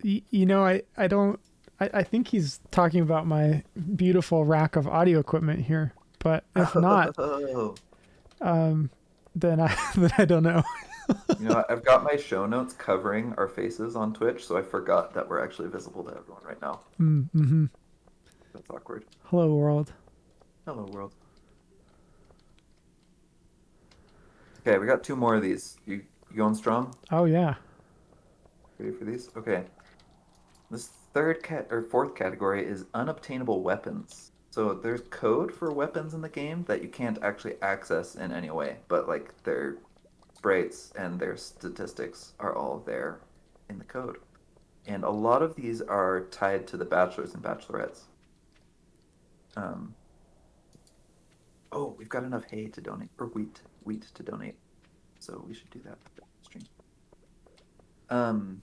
You know, I don't. I think he's talking about my beautiful rack of audio equipment here, but if not, Oh, then I then I don't know. I've got my show notes covering our faces on Twitch, so I forgot that we're actually visible to everyone right now. Mm-hmm. That's awkward. Hello, world. Hello, world. Okay, we got two more of these. You going strong? Oh yeah. Ready for these? Okay. This third cat or fourth category is unobtainable weapons. So there's code for weapons in the game that you can't actually access in any way, but like their sprites and their statistics are all there in the code. And a lot of these are tied to the bachelors and bachelorettes. Um, oh, we've got enough hay to donate, or wheat to donate. So we should do that after the stream. Um,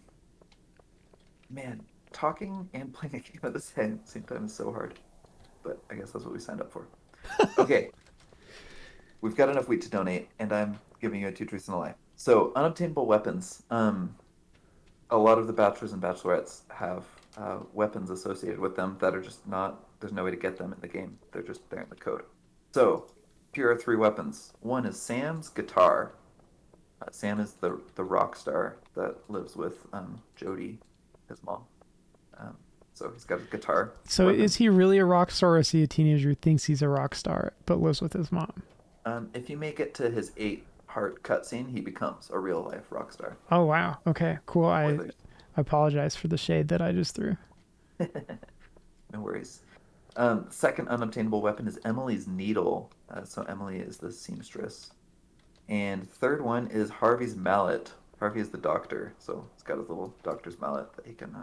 man, talking and playing a game at the same time is so hard. But I guess that's what we signed up for. Okay, we've got enough wheat to donate, and I'm giving you a two truths and a lie. So, unobtainable weapons. A lot of the bachelors and bachelorettes have weapons associated with them that are just not. There's no way to get them in the game. They're just there in the code. So, here are three weapons. One is Sam's guitar. Sam is the rock star that lives with Jody, his mom. Um, so he's got a guitar So weapon. is he really a rock star, or is he a teenager who thinks he's a rock star but lives with his mom? If you make it to his 8-part cutscene, he becomes a real life rock star. Oh wow. Okay, cool. I Spoilers. apologize for the shade that I just threw. No No worries. Second unobtainable weapon is Emily's needle. So Emily is the seamstress. And third one is Harvey's mallet. Harvey is the doctor, so he's got his little doctor's mallet that he can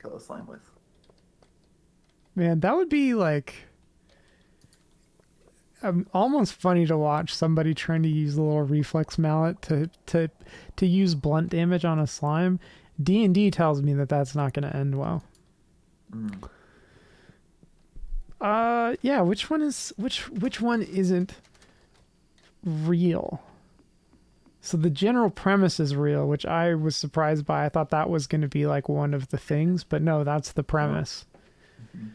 kill a slime with. Man, that would be like almost funny to watch somebody trying to use the little reflex mallet to use blunt damage on a slime. D&D tells me that that's not going to end well. Mm. Yeah, which one isn't real? So the general premise is real, which I was surprised by. I thought that was going to be like one of the things, but no, that's the premise. Mm-hmm.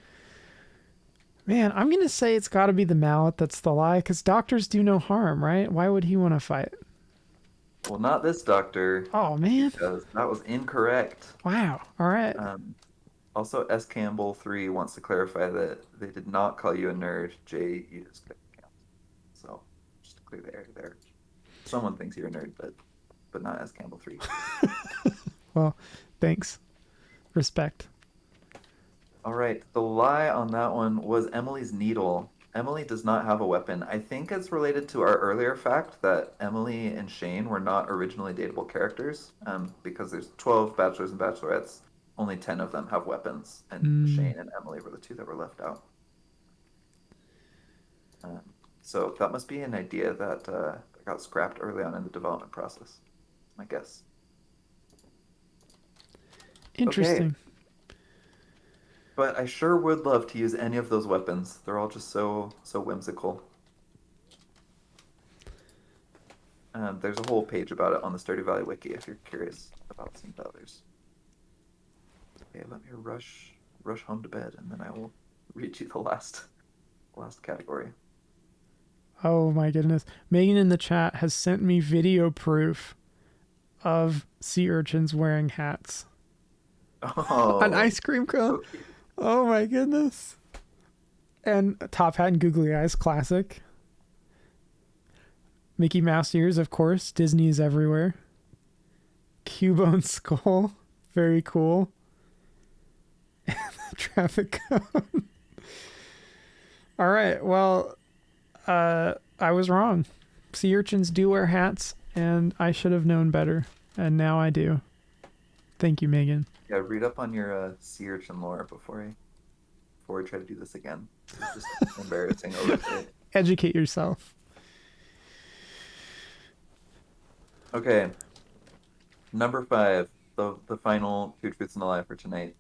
Man, I'm going to say it's got to be the mallet that's the lie, because doctors do no harm, right? Why would he want to fight? Well, not this doctor, Oh, man. because that was incorrect. Wow. All right. Also, S. Campbell 3 wants to clarify that they did not call you a nerd. J, you just got counts. So, just to clear the air there. Someone thinks you're a nerd, but not S. Campbell 3. Well, thanks. Respect. All right, the lie on that one was Emily's needle. Emily does not have a weapon. I think it's related to our earlier fact that Emily and Shane were not originally dateable characters, because there's 12 bachelors and bachelorettes. Only 10 of them have weapons, and Shane and Emily were the two that were left out. So that must be an idea that got scrapped early on in the development process, I guess. Interesting. Okay. But I sure would love to use any of those weapons. They're all just so whimsical. There's a whole page about it on the Stardew Valley wiki if you're curious about some others. Okay, let me rush home to bed, and then I will read you the last category. Oh my goodness. Megan in the chat has sent me video proof of sea urchins wearing hats. Oh, An ice cream cone. okay. Oh my goodness. And a top hat and googly eyes, classic. Mickey Mouse ears, of course. Disney is everywhere. Cubone skull, very cool. Traffic cone. All right, well, I was wrong. Sea urchins do wear hats, and I should have known better, and now I do. Thank you, Megan. Yeah, read up on your sea urchin lore before we try to do this again. It's just embarrassing overstate. Educate yourself. Okay, number 5, the final two truths and a lie for tonight.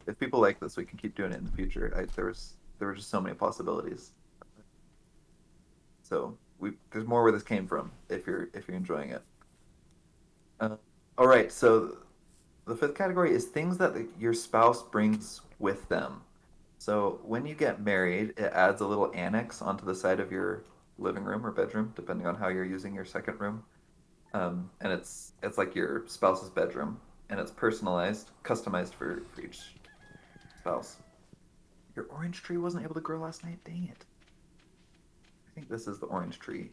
If people like this, we can keep doing it in the future. There were just so many possibilities. So there's more where this came from if you're enjoying it. All right, so the fifth category is things that your spouse brings with them. So when you get married, it adds a little annex onto the side of your living room or bedroom, depending on how you're using your second room. And it's like your spouse's bedroom, and it's personalized, customized for each spouse. Your orange tree wasn't able to grow last night. Dang it! I think this is the orange tree.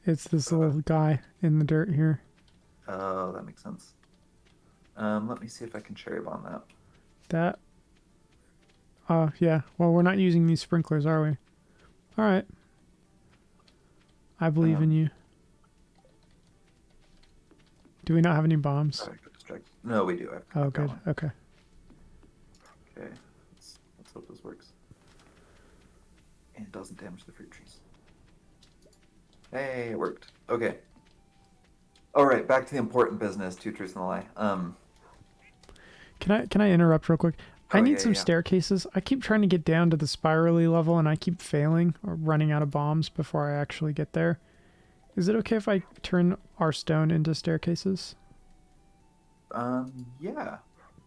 It's this little guy in the dirt here. Oh, that makes sense. Let me see if I can cherry bomb that. That. Yeah. Well, we're not using these sprinklers, are we? All right. I believe in you. Do we not have any bombs? Sorry, I got distracted. No, we do. Oh, I've got good. one. Okay. Okay. Let's hope this works. And it doesn't damage the fruit trees. Hey, it worked. Okay. All right, back to the important business. Two truths and a lie. Can I interrupt real quick? I need some yeah. staircases. I keep trying to get down to the spirally level, and I keep failing or running out of bombs before I actually get there. Is it okay if I turn our stone into staircases? Yeah.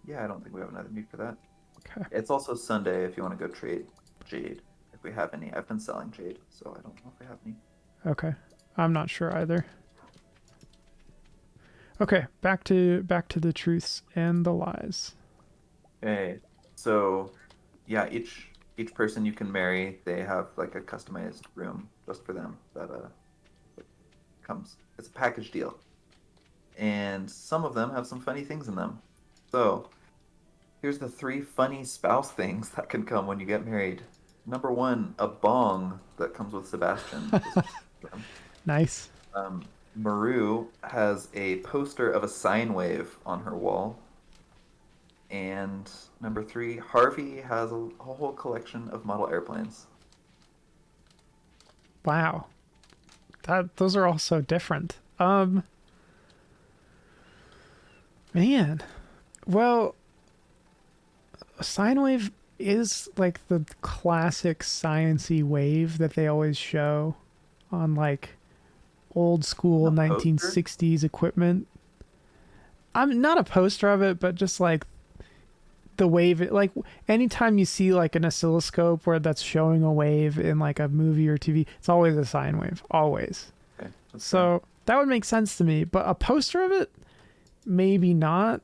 Yeah, I don't think we have another need for that. Okay. It's also Sunday if you want to go trade jade, if we have any. I've been selling jade, so I don't know if we have any. Okay. I'm not sure either. Okay, back to the truths and the lies. Okay. So, yeah, each person you can marry, they have like a customized room just for them that comes. It's a package deal. And some of them have some funny things in them. So, Here's the three funny spouse things that can come when you get married. Number one, a bong that comes with Sebastian. This is them. Nice. Maru has a poster of a sine wave on her wall. And number three, Harvey has a whole collection of model airplanes. Wow. Those are all so different. Man. Well, a sine wave is like the classic science-y wave that they always show on like old school A poster? 1960s equipment. I'm not a poster of it, but just like the wave, like anytime you see like an oscilloscope where that's showing a wave in like a movie or TV, it's always a sine wave, always. Okay, that's fair. So that would make sense to me, but a poster of it, maybe not.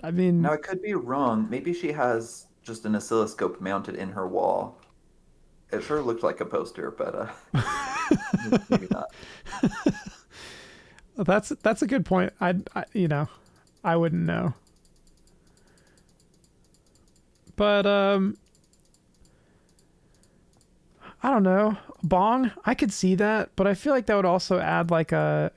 I Now, mean, I could be wrong. Maybe she has just an oscilloscope mounted in her wall. It sure looked like a poster, but maybe not. that's a good point. I wouldn't know. But I don't know. Bong, I could see that, but I feel like that would also add like a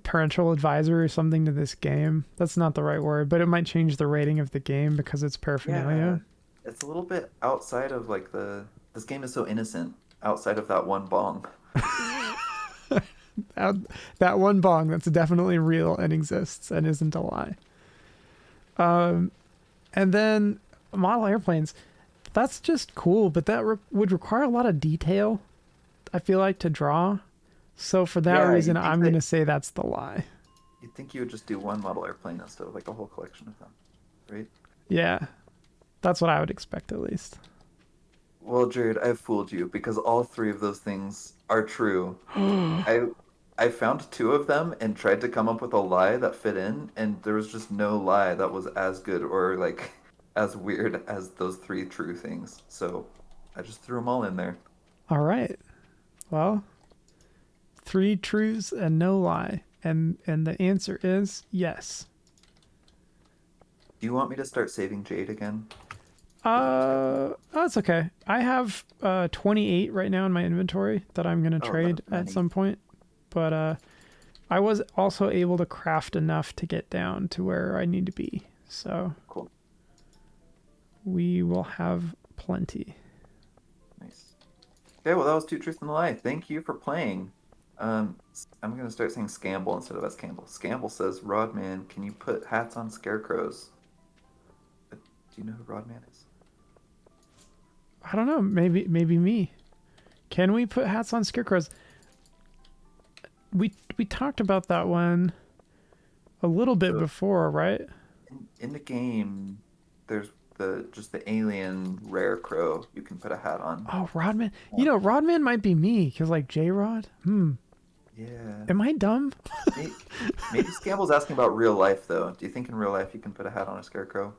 parental advisor or something to this game. That's not the right word, but it might change the rating of the game because it's Yeah, paraphernalia. it's a little bit outside of like the. This game is so innocent outside of that one bong. That, that one bong that's definitely real and exists and isn't a lie. And then model airplanes, that's just cool, but that would require a lot of detail, I feel like, to draw. So for that Yeah, reason, I'm going to say that's the lie. you'd think you would just do one model airplane instead of like a whole collection of them, right? Yeah, that's what I would expect at least. Well, Jared, I've fooled you because all three of those things are true. I I found two of them and tried to come up with a lie that fit in, and there was just no lie that was as good or like as weird as those three true things. So I just threw them all in there. All right. Well, three truths and no lie. And the answer is yes. Do you want me to start saving Jade again? That's okay. I have 28 right now in my inventory that I'm gonna Oh, that trade is at many. some point. But I was also able to craft enough to get down to where I need to be. So Cool. we will have plenty. Nice. Okay, well that was two truths and a lie. Thank you for playing. I'm gonna start saying Scamble instead of S Campbell. Scamble says, Rodman, can you put hats on scarecrows? Do you know who Rodman is? I don't know. Maybe me. Can we put hats on scarecrows? We talked about that one a little bit So before, right? in the game, there's the alien rare crow you can put a hat on. Oh, Rodman. Yeah. Rodman might be me because like J Rod. Yeah. Am I dumb? Maybe, maybe Scamble's asking about real life though. Do you think in real life you can put a hat on a scarecrow?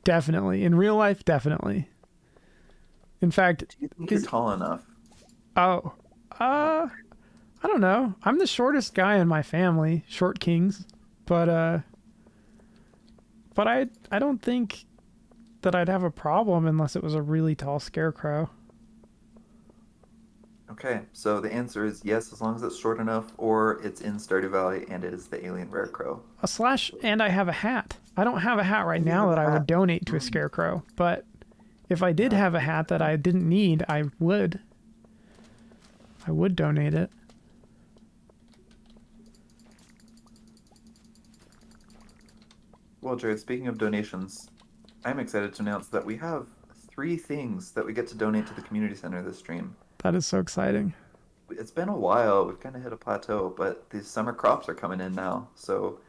Definitely. In real life, definitely. In fact, Do you think you're is tall enough? oh, uh, I don't know. I'm the shortest guy in my family, short kings, but I don't think that I'd have a problem unless it was a really tall scarecrow. Okay, so the answer is yes, as long as it's short enough, or it's in Stardew Valley and it is the alien rare crow. A slash, and I have a hat. I don't have a hat right And you now have that a I would hat. donate to a Mm, scarecrow, but if I did yeah. have a hat that I didn't need, I would. I would donate it. Well, Jared, speaking of donations, I'm excited to announce that we have three things that we get to donate to the community center this stream. That is so exciting. It's been a while. We've kind of hit a plateau, but the summer crops are coming in now. So,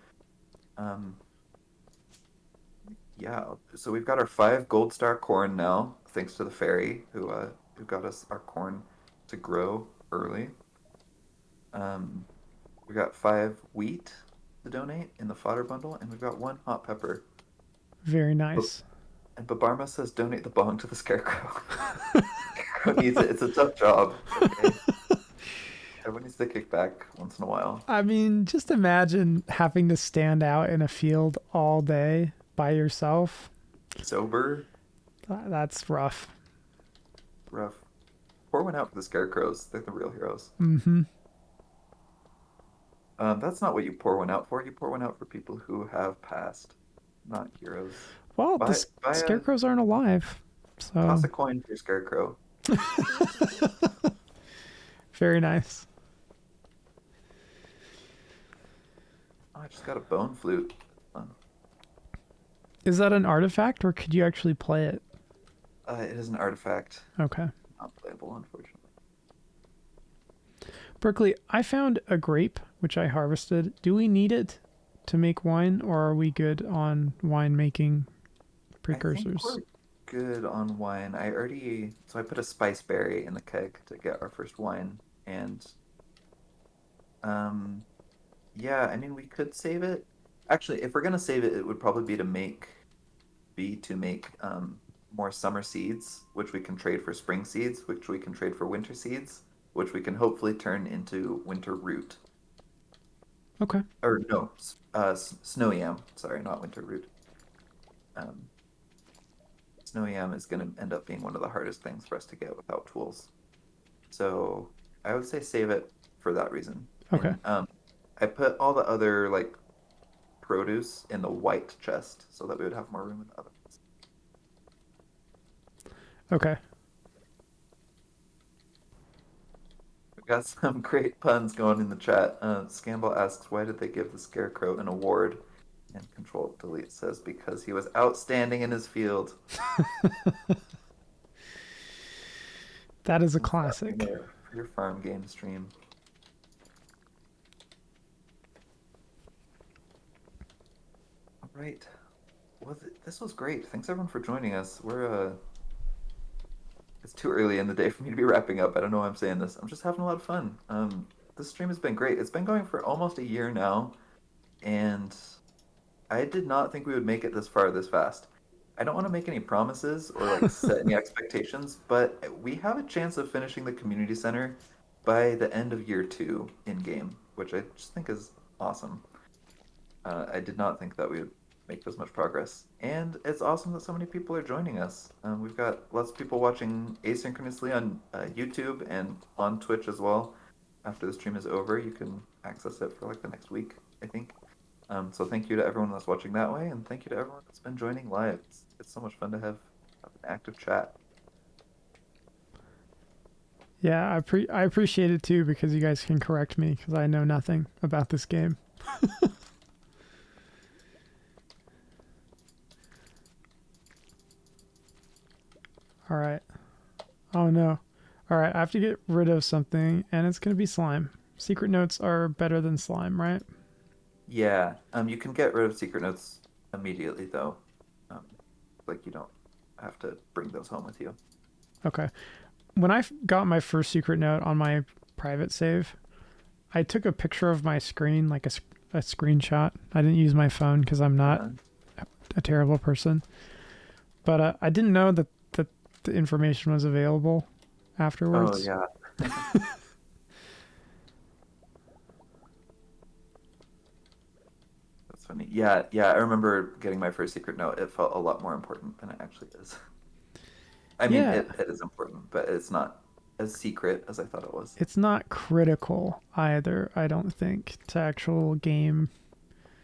um, yeah. So we've got our five gold star corn now, thanks to the fairy who got us our corn to grow early. Um, we got five wheat to donate in the fodder bundle, and we've got one hot pepper. Very But, nice. and Babarma says donate the bong to the scarecrow. Scarecrow needs it. It's a tough job. Okay. Everyone needs to kick back once in a while. I mean, just imagine having to stand out in a field all day by yourself. Sober, That's rough. rough. Pour one out for the scarecrows. They're the real heroes. Mm-hmm. That's not what you pour one out for. You pour one out for people who have passed, not heroes. Well, the Buy a scarecrows aren't alive, toss so a coin for your scarecrow. very nice. Oh, I just got a bone flute. Fun. Is that an artifact, or could you actually play it? It is an artifact. Okay. Not playable, unfortunately. Berkeley, I found a grape which I harvested. Do we need it to make wine, or are we good on wine making I think precursors? we're good on wine. I put a spice berry in the keg to get our first wine, and um, yeah, I mean we could save it. Actually, if we're gonna save it, it would probably be to make more summer seeds, which we can trade for spring seeds, which we can trade for winter seeds, which we can hopefully turn into winter root. Okay. Or no, snow yam. Sorry, not winter root. Um, Snow yam is going to end up being one of the hardest things for us to get without tools. So I would say save it for that reason. Okay. And I put all the other like produce in the white chest so that we would have more room in the other ones. Okay. We got some great puns going in the chat. Scamble asks, why did they give the scarecrow an award? And Control Delete says, because he was outstanding in his field. That is a What's happening classic. there for your farm game stream? All right. Well, this was great. Thanks everyone for joining us. It's too early in the day for me to be wrapping up. I don't know why I'm saying this. I'm just having a lot of fun. This stream has been great. It's been going for almost a year now, and I did not think we would make it this far this fast. I don't want to make any promises or like set any expectations, but we have a chance of finishing the community center by the end of year two in game, which I just think is awesome. I did not think that we would make this much progress, and it's awesome that so many people are joining us. We've got lots of people watching asynchronously on YouTube and on Twitch as well. After the stream is over, you can access it for like the next week, I think. So thank you to everyone that's watching that way, and thank you to everyone that's been joining live. It's so much fun to have an active chat. Yeah, I appreciate it too because you guys can correct me because I know nothing about this game. All right. Oh no. All right, I have to get rid of something, and it's gonna be slime. Secret notes are better than slime, right? Yeah, you can get rid of secret notes immediately though. Um, like you don't have to bring those home with you. Okay. When I got my first secret note on my private save, I took a picture of my screen, like a screenshot. I didn't use my phone because I'm not Uh, a terrible person. But I didn't know that the information was available oh afterwards. yeah. That's funny. Yeah, yeah, I remember getting my first secret note. It felt a lot more important than it actually is. I mean, Yeah, it is important, but it's not as secret as I thought it was. it's not critical either, I don't think, to actual game.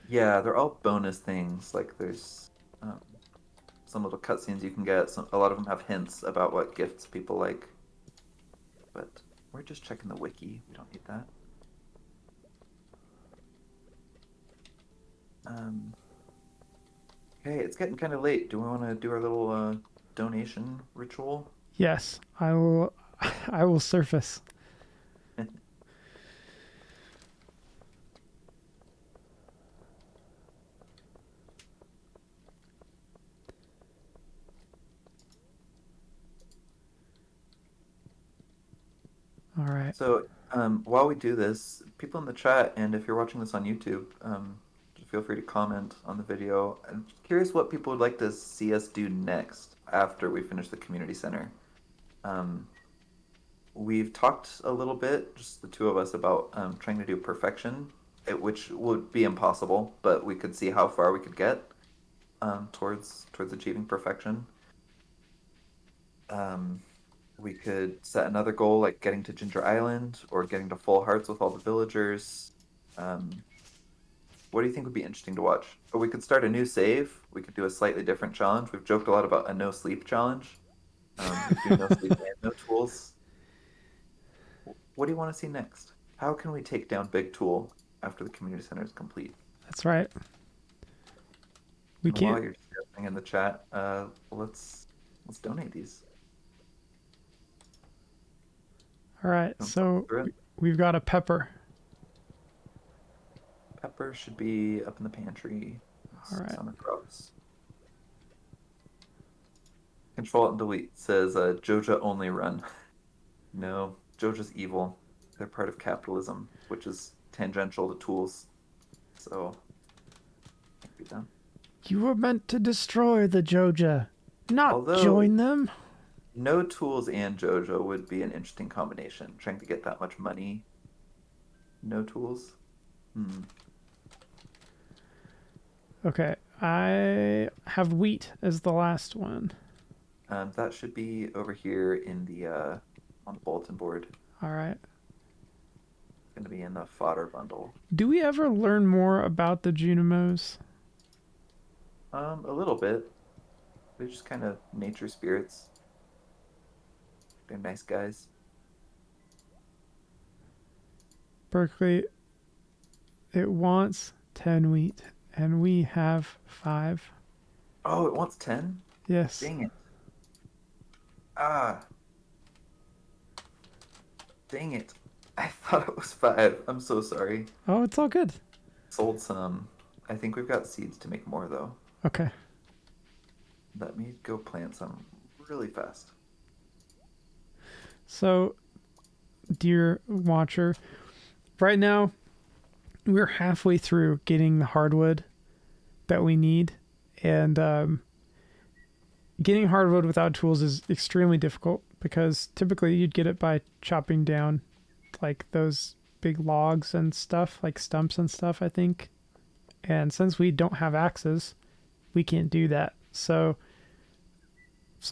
Yeah, they're all bonus things. Like there's um, some little cutscenes you can get. A lot of them have hints about what gifts people like. But we're just checking the wiki. We don't need that. Um, okay, it's getting kind of late. Do we want to do our little donation ritual? Yes, I will I will surface. All right. So, while we do this, people in the chat, and if you're watching this on YouTube, just feel free to comment on the video. I'm curious what people would like to see us do next after we finish the community center. Um, we've talked a little bit, just the two of us, about trying to do perfection, which would be impossible, but we could see how far we could get. towards achieving perfection. Um, we could set another goal like getting to Ginger Island or getting to full hearts with all the villagers. Um, what do you think would be interesting to watch? Or we could start a new save. We could do a slightly different challenge. We've joked a lot about a no sleep challenge. We could do no sleep and no tools. What do you want to see next? How can we take down Big Tool after the community center is complete? That's right. We And while can't. you're discussing in the chat, let's donate these. All right. Don't talk So through it. we've got a pepper. Pepper should be up in the pantry. All right. Summer crops. Control and delete says Joja only run. No, Joja's evil. They're part of capitalism, which is tangential to tools. So can't be done. You were meant to destroy the Joja, not Although join them. no tools and Jojo would be an interesting combination. Trying to get that much money. No tools. Okay. I have wheat as the last one. That should be over here in the on the bulletin board. All right. It's going to be in the fodder bundle. Do we ever learn more about the Junimos? A little bit. They're just kind of nature spirits. They're nice guys. Berkeley, it wants 10 wheat, and we have 5. Oh, it wants 10? Yes. Dang it. Ah. Dang it. I thought it was 5. I'm so sorry. Oh, it's all good. Sold some. I think we've got seeds to make more, though. Okay. Let me go plant some really fast. So, dear watcher, right now we're halfway through getting the hardwood that we need, and getting hardwood without tools is extremely difficult because typically you'd get it by chopping down like those big logs and stuff, like stumps and stuff, I think. And since we don't have axes, we can't do that. So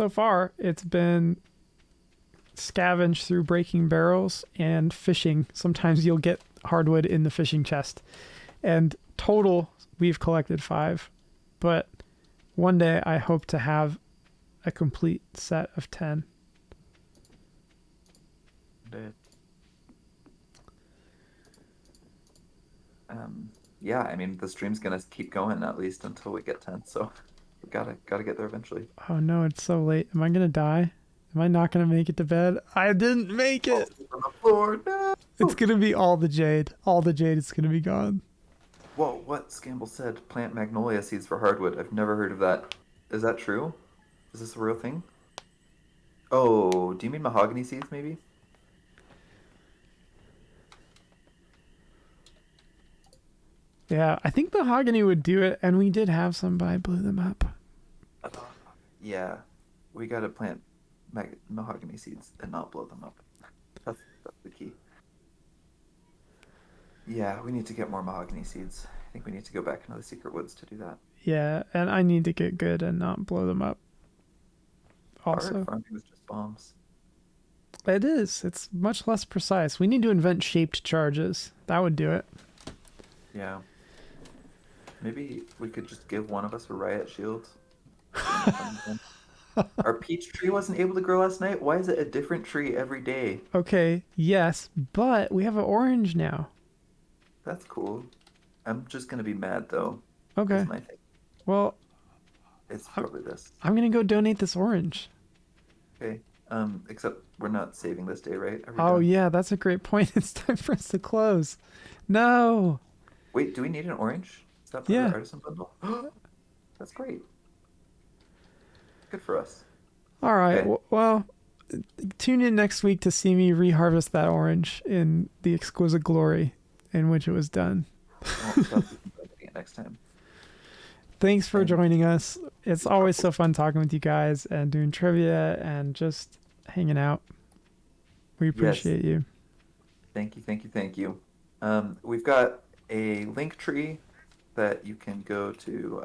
far it's been scavenge through breaking barrels and fishing. Sometimes you'll get hardwood in the fishing chest. And total, we've collected 5. But one day I hope to have a complete set of 10. Yeah, I mean the stream's gonna keep going at least until we get 10, so we gotta get there eventually. Oh no, it's so late. Am I gonna die? Am I not gonna make it to bed? I didn't make it! On the floor, no! It's gonna be all the jade. All the jade is gonna be gone. Whoa, what Scamble said, plant magnolia seeds for hardwood. I've never heard of that. Is that true? Is this a real thing? Oh, do you mean mahogany seeds maybe? Yeah, I think mahogany would do it, and we did have some, but I blew them up. Yeah, we gotta plant mahogany seeds and not blow them up. That's the key. Yeah, we need to get more mahogany seeds. I think we need to go back into the secret woods to do that. Yeah, and I need to get good and not blow them up. Also, Hard farming was just bombs. it is. It's much less precise. We need to invent shaped charges. That would do it. Yeah. Maybe we could just give one of us a riot shield. Our peach tree wasn't able to grow last night. Why is it a different tree every day? Okay, yes, but we have an orange now. That's cool. I'm just gonna be mad though. Okay. That's my thing. Well, It's probably this. I'm gonna go donate this orange. Okay. Except we're not saving this day, right? Are we Oh done? yeah, that's a great point. It's time for us to close. No. Wait, do we need an orange? Is that part of Yeah. the artisan bundle? That's great. Good for us. All right. Okay. Well, tune in next week to see me reharvest that orange in the exquisite glory in which it was done. I won't stop you from doing it next time. Thanks for And- joining us. It's always so fun talking with you guys and doing trivia and just hanging out. We appreciate you. Thank you, thank you, thank you. We've got a link tree that you can go to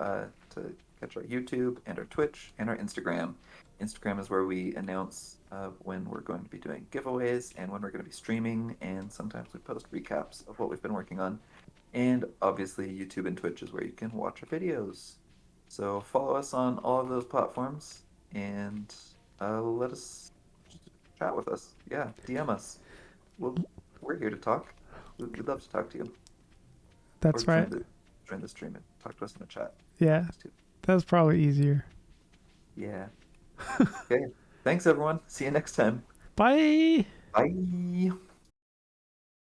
catch our YouTube and our Twitch and our Instagram. Instagram is where we announce when we're going to be doing giveaways and when we're going to be streaming, and sometimes we post recaps of what we've been working on. And obviously, YouTube and Twitch is where you can watch our videos. So follow us on all of those platforms and let us chat with us. Yeah, DM us. We're here to talk. We'd love to talk to you. Or That's right. join the stream and talk to us in the chat. Yeah, that's probably easier. Yeah. Okay. Thanks, everyone. See you next time. Bye. Bye.